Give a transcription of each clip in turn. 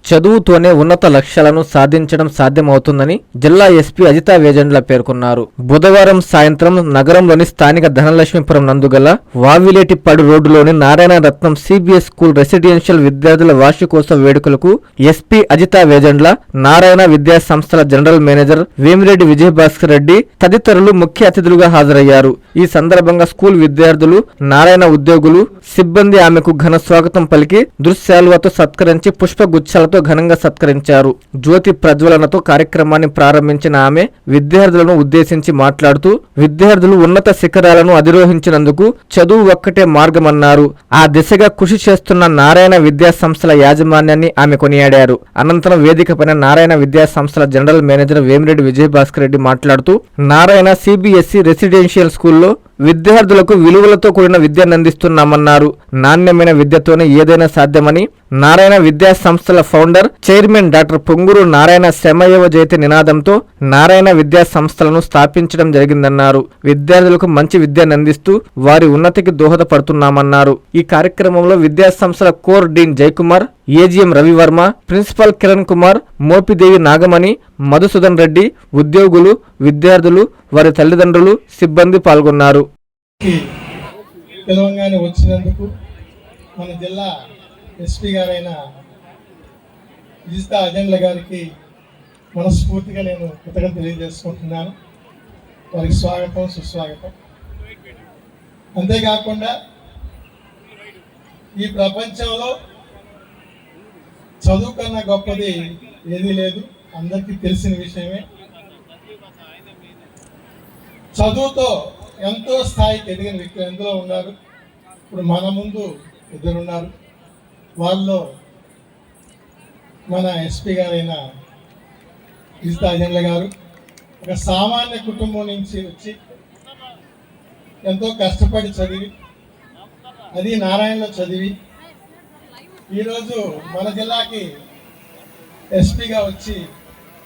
చదువుతోనే ఉన్నత లక్ష్యాలను సాధించడం సాధ్యమవుతుందని జిల్లా ఎస్పీ అజితా వేజండ్ల పేర్కొన్నారు. బుధవారం సాయంత్రం నగరంలోని స్థానిక ధనలక్ష్మీపురం నందుగల వావిలేటిపాడు రోడ్డులోని నారాయణ రత్నం సిబిఎస్ స్కూల్ రెసిడెన్షియల్ విద్యార్థుల వార్షికోత్సవ వేడుకలకు ఎస్పీ అజితా వేజండ్ల, నారాయణ విద్యా సంస్థల జనరల్ మేనేజర్ వేమిరెడ్డి విజయభాస్కర్ రెడ్డి తదితరులు ముఖ్య అతిథులుగా హాజరయ్యారు. ఈ సందర్భంగా స్కూల్ విద్యార్థులు, నారాయణ ఉద్యోగులు, సిబ్బంది ఆమెకు ఘన స్వాగతం పలికి దృశ్యాలతో సత్కరించి పుష్పగుచ్చాలతో ఘనంగా సత్కరించారు. జ్యోతి ప్రజ్వలనతో కార్యక్రమాన్ని ప్రారంభించిన ఆమె విద్యార్థులను ఉద్దేశించి మాట్లాడుతూ విద్యార్థులు ఉన్నత శిఖరాలను అధిరోహించినందుకు చదువు ఒక్కటే మార్గమన్నారు. ఆ దిశగా కృషి చేస్తున్న నారాయణ విద్యా సంస్థల యాజమాన్యాన్ని ఆమె కొనియాడారు. అనంతరం వేదికపైన నారాయణ విద్యా సంస్థల జనరల్ మేనేజర్ వేమిరెడ్డి విజయభాస్కర్ రెడ్డి మాట్లాడుతూ నారాయణ సిబిఎస్ఈ రెసిడెన్షియల్ స్కూల్లో విద్యార్థులకు విలువలతో కూడిన విద్యను అందిస్తున్నామన్నారు. నాణ్యమైన విద్యతోనే ఏదైనా సాధ్యమని నారాయణ విద్యా సంస్థల founder, chairman doctor Ponguru Narayana శ్రమయోవ జయతి నినాదంతో నారాయణ విద్యా సంస్థలను స్థాపించడం జరిగిందన్నారు. విద్యార్థులకు మంచి విద్యను అందిస్తూ వారి ఉన్నతికి దోహదపడుతున్నామన్నారు. ఈ కార్యక్రమంలో విద్యా సంస్థల కోర్ డీన్ జయకుమార్, ఏజీఎం రవివర్మ, ప్రిన్సిపల్ కిరణ్ కుమార్, మోపిదేవి నాగమణి, మధుసూదన్ రెడ్డి, ఉద్యోగులు, విద్యార్థులు, వారి తల్లిదండ్రులు, సిబ్బంది పాల్గొన్నారు. తెలంగాణ వచ్చినందుకు మన జిల్లా ఎస్పీ గారైన అజితా అజెండ్ల గారికి మనస్ఫూర్తిగా నేను కృతజ్ఞతలు తెలియజేసుకుంటున్నాను. వారికి స్వాగతం, సుస్వాగతం. అంతేకాకుండా ఈ ప్రపంచంలో చదువు కన్నా గొప్పది ఏదీ లేదు, అందరికీ తెలిసిన విషయమే. చదువుతో ఎంతో స్థాయికి ఎదిగిన వ్యక్తులు ఎందరో ఉన్నారు. ఇప్పుడు మన ముందు ఇద్దరున్నారు. వాళ్ళలో మన ఎస్పీ గారైన అజితా అజెండ్ల గారు ఒక సామాన్య కుటుంబం నుంచి వచ్చి ఎంతో కష్టపడి చదివి, అది నారాయణలో చదివి ఈరోజు మన జిల్లాకి ఎస్పీగా వచ్చి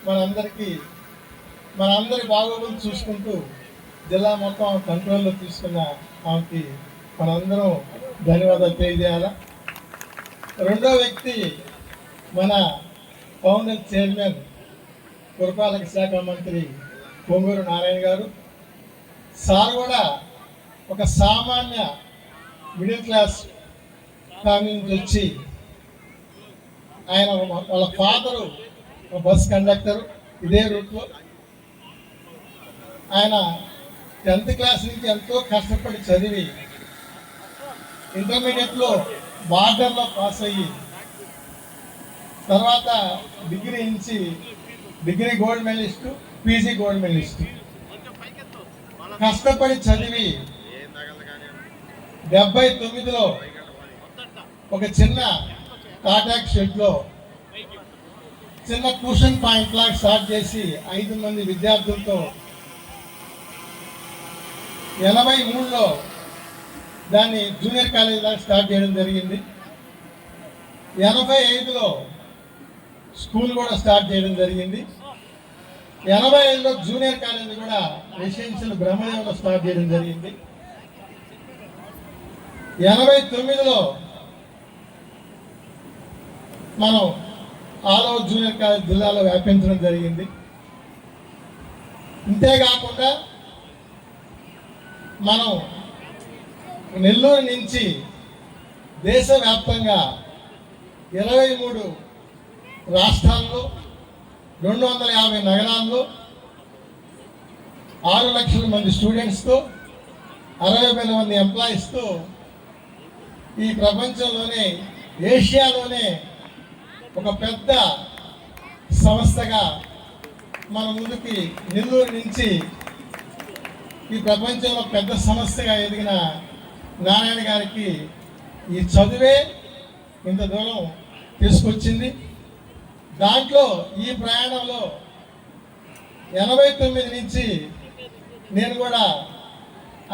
మనందరి బాగోగులు చూసుకుంటూ జిల్లా మొత్తం కంట్రోల్లో తీసుకున్న ఆమెకి మనందరం ధన్యవాదాలు తెలియజేయాలా. రెండో వ్యక్తి మన ఫౌండర్, చైర్మన్, పురపాలక శాఖ మంత్రి పొంగూరు నారాయణ గారు. సార్ కూడా ఒక సామాన్య మిడిల్ క్లాస్ ఫ్యామిలీ నుంచి వచ్చి, ఆయన వాళ్ళ ఫాదరు బస్ కండక్టర్ ఇదే రూట్లో. ఆయన 10th క్లాస్ నుంచి ఎంతో కష్టపడి చదివి ఇంటర్మీడియట్లో బార్డర్లో పాస్ అయ్యి తర్వాత degree gold medallist, PG gold medallist. కష్టపడి చదివి 79లో ఒక చిన్న కాంటాక్ట్ షెడ్లో చిన్న ట్యూషన్ పాయింట్ లాగా స్టార్ట్ చేసి 5 మంది విద్యార్థులతో 83లో దాన్ని జూనియర్ కాలేజ్ లాగా స్టార్ట్ చేయడం జరిగింది. 85లో స్కూల్ కూడా స్టార్ట్ చేయడం జరిగింది. 85లో జూనియర్ కాలేజ్ కూడా రెసిడెన్షియల్ బ్రహ్మదేవులో స్టార్ట్ చేయడం జరిగింది. 89లో మనం ఆల్ ఓవర్ జూనియర్ కాలేజ్ జిల్లాలో వ్యాపించడం జరిగింది. ఇంతేకాకుండా మనం నెల్లూరు నుంచి దేశవ్యాప్తంగా 23 రాష్ట్రాల్లో 250 నగరాల్లో 6 లక్షల మంది స్టూడెంట్స్తో 60,000 మంది ఎంప్లాయీస్తో ఈ ప్రపంచంలోనే, ఏషియాలోనే ఒక పెద్ద సంస్థగా మన ముందుకి నెల్లూరు నుంచి ఈ ప్రపంచంలో పెద్ద సంస్థగా ఎదిగిన నారాయణ గారికి ఈ చదువే ఇంత దూరం తీసుకొచ్చింది. దాంట్లో ఈ ప్రయాణంలో 89 నుంచి నేను కూడా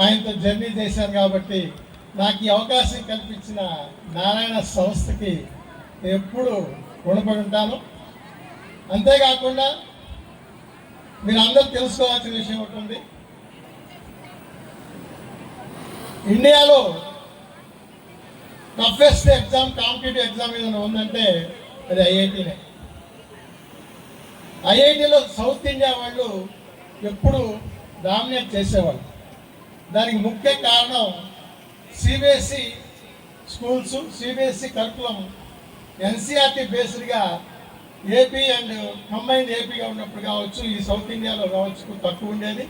ఆయనతో జర్నీ చేశాను. కాబట్టి నాకు ఈ అవకాశం కల్పించిన నారాయణ సంస్థకి ఎప్పుడు రుణపడి ఉంటాను. అంతేకాకుండా మీరు అందరూ తెలుసుకోవాల్సిన విషయం ఒకటి ఉంది. ఇండియాలో టఫెస్ట్ ఎగ్జామ్, కాంపిటేటివ్ ఎగ్జామ్ ఏదైనా ఉందంటే అది ఐఐటీనే. ఐఐటీలో సౌత్ ఇండియా వాళ్ళు ఎప్పుడు డామినేట్ చేసేవాళ్ళు. దానికి ముఖ్య కారణం CBSE schools, CBSE curriculum NCERT బేస్డ్గా ఏపీ అండ్ కంబైన్డ్ ఏపీగా ఉన్నప్పుడు కావచ్చు, ఈ సౌత్ ఇండియాలో కావచ్చు తక్కువ ఉండేది,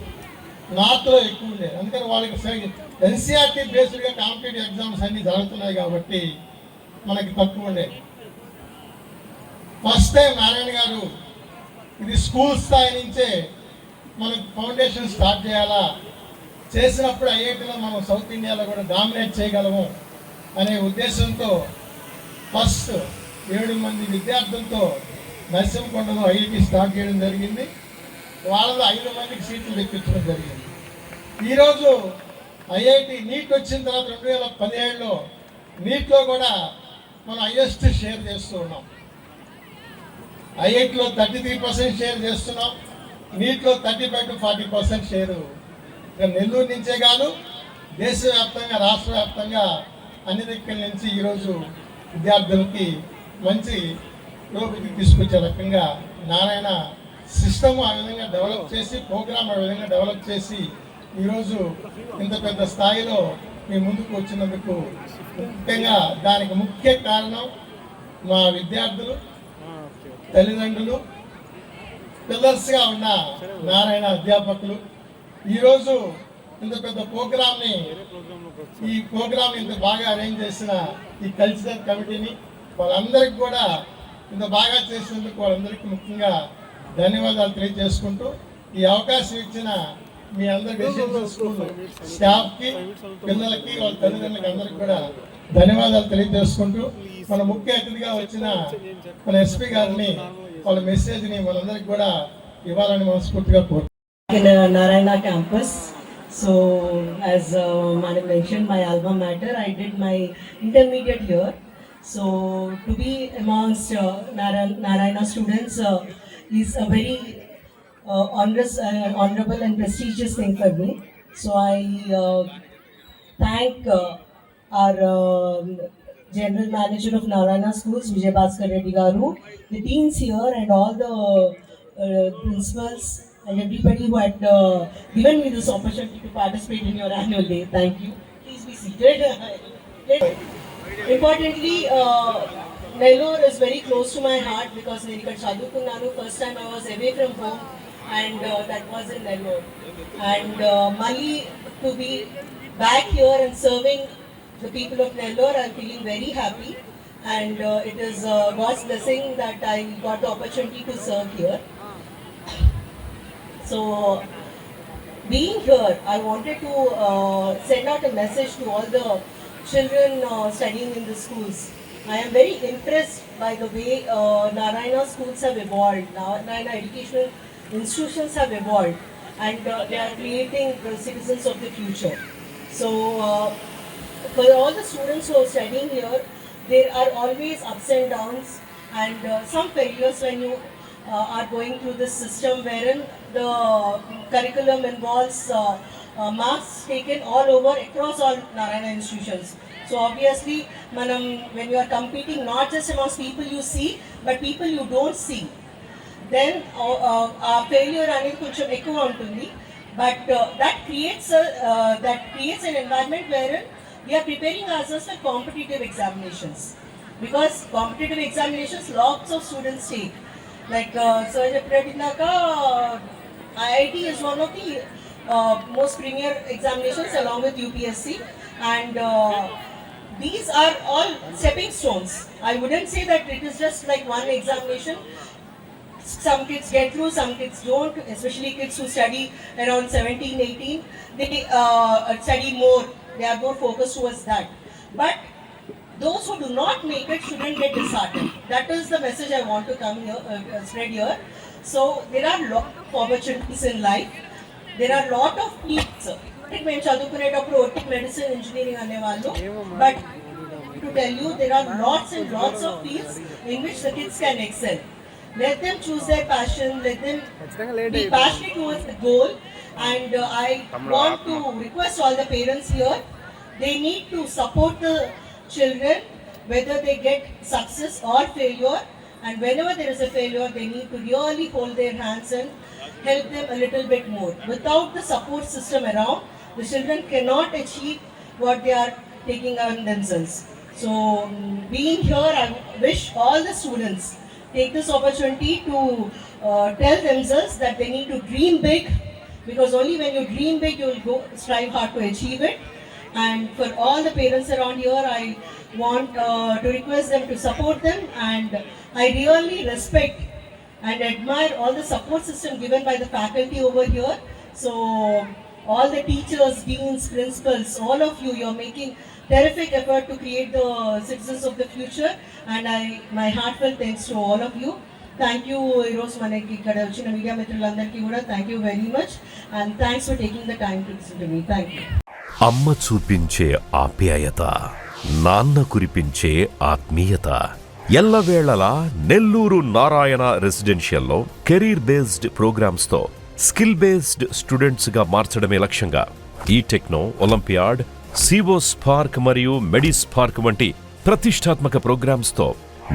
నార్త్లో ఎక్కువ ఉండేది. అందుకని వాళ్ళకి ఎన్సీఆర్టీ బేస్డ్గా కాంపిటేటివ్ ఎగ్జామ్స్ అన్నీ జరుగుతున్నాయి కాబట్టి మనకి తక్కువ ఉండేది. ఫస్ట్ టైం నారాయణ గారు ఇది స్కూల్ స్థాయి నుంచే మనకు ఫౌండేషన్ స్టార్ట్ చేయాలా, చేసినప్పుడు ఐఐటీలో మనం సౌత్ ఇండియాలో కూడా డామినేట్ చేయగలము అనే ఉద్దేశంతో ఫస్ట్ 7 మంది విద్యార్థులతో నరసింహకొండలో ఐఐటీ స్టార్ట్ చేయడం జరిగింది. వాళ్ళలో 5 మందికి సీట్లు తెప్పించడం జరిగింది. ఈరోజు ఐఐటి నీట్ వచ్చిన తర్వాత 2017లో నీట్లో కూడా మనం హైయెస్ట్ షేర్ చేస్తూ ఉన్నాం. ఐఐటిలో 33% షేర్ చేస్తున్నాం, నీట్లో 35 to 40% షేరు. ఇక నెల్లూరు నుంచే కాదు, దేశవ్యాప్తంగా రాష్ట్ర వ్యాప్తంగా అన్ని దిక్కుల నుంచి ఈరోజు విద్యార్థులకి మంచి పురోగతి తీసుకొచ్చే రకంగా నారాయణ సిస్టమ్ ఆ విధంగా డెవలప్ చేసి, ప్రోగ్రామ్ ఆ విధంగా డెవలప్ చేసి ఈరోజు ఇంత పెద్ద స్థాయిలో మీ ముందుకు వచ్చినందుకు ముఖ్యంగా దానికి ముఖ్య కారణం మా విద్యార్థులు, తల్లిదండ్రులు, పిల్లర్స్గా ఉన్న నారాయణ అధ్యాపకులు. ఈరోజు ఇంత పెద్ద ఈ ప్రోగ్రామ్ని ఇంత బాగా అరేంజ్ చేసిన ఈ కల్చరల్ కమిటీని, వాళ్ళందరికీ కూడా ఇంత బాగా చేసినందుకు వాళ్ళందరికీ ముఖ్యంగా ధన్యవాదాలు తెలియజేసుకుంటూ, ఈ అవకాశం ఇచ్చిన మీ అందరి రెసిడెన్షియల్ స్కూల్ స్టాఫ్కి, పిల్లలకి, వాళ్ళ తల్లిదండ్రులకి అందరికీ కూడా ధన్యవాదాలు తెలియజేసుకుంటూ, మన ముఖ్య అతిథిగా వచ్చిన మన ఎస్పీ గారిని వాళ్ళ మెసేజ్ని మనందరికి కూడా ఇవ్వాలని మనస్ఫూర్తిగా కోరుతున్నాను. In Narayana campus. So as Madam mentioned, my alma mater, I did my intermediate here. So to be amongst Narayana students is a very honorable and prestigious thing for me. So I thank our General Manager of Narayana Schools, Vijay Bhaskar Reddy Garu, the teams here and all the principals and everybody who had given me this opportunity to participate in your annual day. Thank you. Please be seated. Importantly, Nellore is very close to my heart because Nerikad Chadukunnanu, first time I was away from home and that was in Nellore. And Mali to be back here and serving the people of Nellore, I'm feeling very happy and it is God's blessing that I got the opportunity to serve here. So, being here, I wanted to send out a message to all the children studying in the schools. I am very impressed by the way Narayana schools have evolved, Narayana educational institutions have evolved and they are creating the citizens of the future. So, for all the students who are studying here, there are always ups and downs and some failures when you are going through this system wherein the curriculum involves marks taken all over across all Narayana institutions. So obviously, when you are competing not just amongst people you see, but people you don't see, then failure అనేది కొంచెం ఎక్కువ ఉంటుంది. But that creates an environment wherein we are preparing ourselves for competitive examinations. Because competitive examinations, lots of students take. Like Sir Japradinaka, IIT is one of the most premier examinations along with UPSC, and these are all stepping stones. I wouldn't say that it is just like one examination. Some kids get through, some kids don't, especially kids who study around 17, 18, they study more, they are more focused towards that. But those who do not make it shouldn't get disheartened. That is the message I want to come here, spread here. So there are lot of opportunities in life. There are lot of fields. మేము చదువుకునేటప్పుడు ఒట్టి medicine engineering అనేవాళ్ళు, but to tell you there are lots and lots of fields in which the kids can excel. Let them choose their passion, let them be passionate towards the goal, and I want to request all the parents here, they need to support the children whether they get success or failure. and whenever there is a failure, they need to really hold their hands and help them a little bit more. Without the support system around, the children cannot achieve what they are taking on themselves. So being here, I wish all the students take this opportunity to tell themselves that they need to dream big, because only when you dream big, you will go strive hard to achieve it. And for all the parents around here, I want to request them to support them, and I really respect and admire all the support system given by the faculty over here. So all the teachers, deans, principals, all of you, you're making terrific effort to create the citizens of the future, and my heartfelt thanks to all of you. Thank you, ఈరోజు మనకి ఇక్కడ వచ్చిన media మిత్రులందరికీ కూడా thank you very much, and thanks for taking the time to listen to me. Thank you. అమ్మ చూపించే ఆప్యాయత, నాన్న కురిపించే ఆత్మీయత. ఎల్లవేళలా నెల్లూరు నారాయణ రెసిడెన్షియల్లో కెరీర్ బేస్డ్ ప్రోగ్రామ్స్తో స్కిల్ బేస్డ్ స్టూడెంట్స్గా మార్చడమే లక్ష్యంగా ఈ టెక్నో, ఒలింపియాడ్, సివో స్పార్క్ మరియు మెడి స్పార్క్ వంటి ప్రతిష్టాత్మక ప్రోగ్రామ్స్తో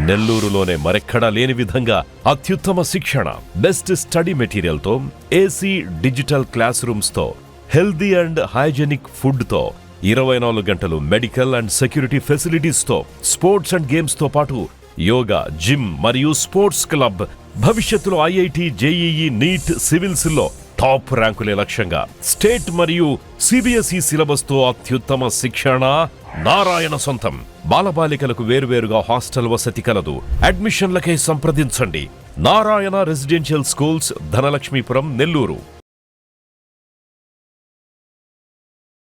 నెల్లూరులోనే మరెక్కడా లేని విధంగా అత్యుత్తమ శిక్షణ, బెస్ట్ స్టడీ మెటీరియల్తో, ఏసీ డిజిటల్ క్లాస్ రూమ్స్తో, హెల్దీ అండ్ హైజెనిక్ ఫుడ్తో, 24 గంటలు మెడికల్ అండ్ సెక్యూరిటీ ఫెసిలిటీస్తో, స్పోర్ట్స్ అండ్ గేమ్స్తో పాటు యోగా, జిమ్ మరియు స్పోర్ట్స్ క్లబ్. భవిష్యత్తులో ఐఐటి, జేఈఈ, నీట్, సివిల్స్లో టాప్ ర్యాంకులే లక్ష్యంగా స్టేట్ మరియు సిబిఎస్ఈ సిలబస్తో అత్యుత్తమ శిక్షణ నారాయణ సొంతం. బాలబాలికలకు వేర్వేరుగా హాస్టల్ వసతి కలదు. అడ్మిషన్లకై సంప్రదించండి. Narayana residential schools, Dhanalakshmipuram, Nellore.